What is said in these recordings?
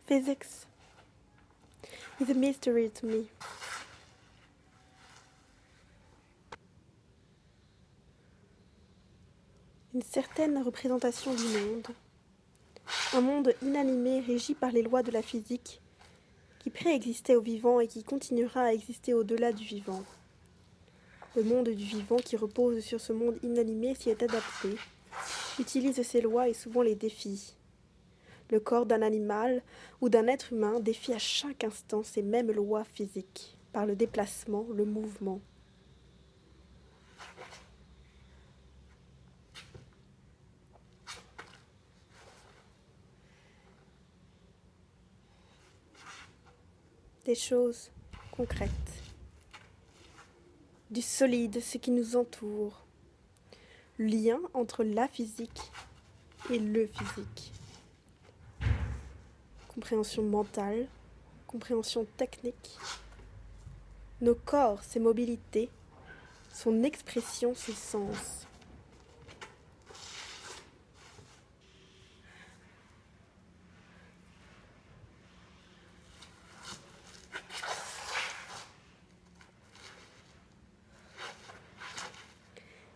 Physics is a mystery to me. Une certaine représentation du monde. Un monde inanimé régi par les lois de la physique qui préexistait au vivant et qui continuera à exister au-delà du vivant. Le monde du vivant qui repose sur ce monde inanimé s'y est adapté, utilise ses lois et souvent les défie. Le corps d'un animal ou d'un être humain défie à chaque instant ces mêmes lois physiques, par le déplacement, le mouvement. Des choses concrètes. Du solide, ce qui nous entoure. Lien entre la physique et le physique. Compréhension mentale, compréhension technique. Nos corps, ses mobilités, son expression, ses sens.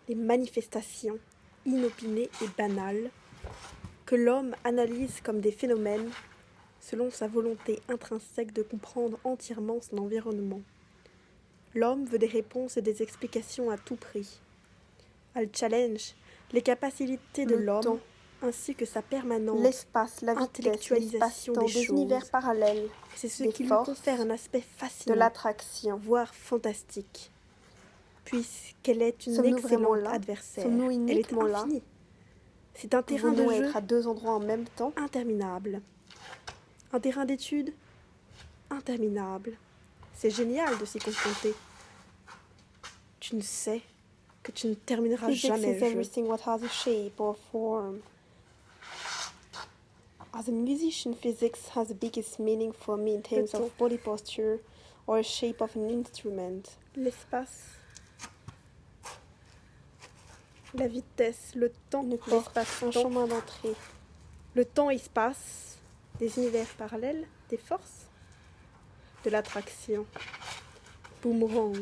Les manifestations inopinées et banales que l'homme analyse comme des phénomènes selon sa volonté intrinsèque de comprendre entièrement son environnement. L'homme veut des réponses et des explications à tout prix. Elle challenge les capacités de l'homme ainsi que sa permanente l'espace, la vitesse, intellectualisation des choses. univers parallèles, C'est ce des qui lui forces, confère un aspect fascinant, de l'attraction. voire fantastique, puisqu'elle est une Sommes-nous vraiment excellente là? adversaire. Sommes-nous Elle est uniquement là? infinie. C'est un terrain de Pouvons-nous jeu être à deux endroits en même temps? interminable. Un terrain d'étude interminable. C'est génial de s'y confronter. Tu ne sais que tu ne termineras Physics jamais is le jeu. everything what has a shape or form. As a musician, physics has the biggest meaning for me in terms of body posture or a shape of an instrument. L'espace, la vitesse, le temps, l'espace, Un chemin d'entrée. le temps-espace, des univers parallèles, des forces, de l'attraction. Boomerang.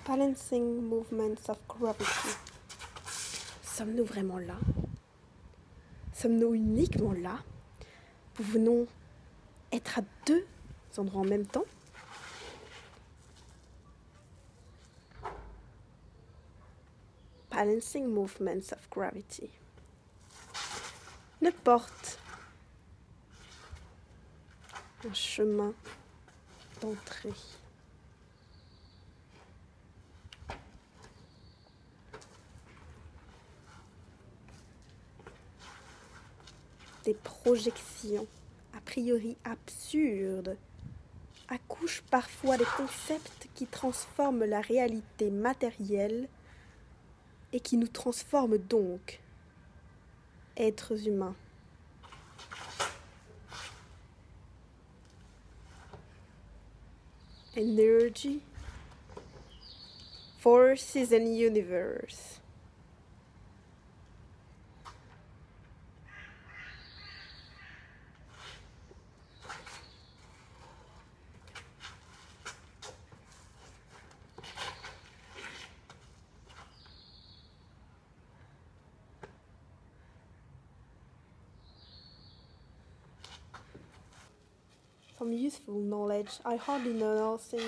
Balancing movements of gravity. Sommes-nous vraiment là? Sommes-nous uniquement là? Pouvons-nous être à deux endroits en même temps? Balancing movements of gravity. Une porte. Un chemin d'entrée. Des projections, a priori absurdes, accouchent parfois des concepts qui transforment la réalité matérielle et qui nous transforment donc, êtres humains. Energy, forces and universe. Some useful knowledge. I hardly know nothing.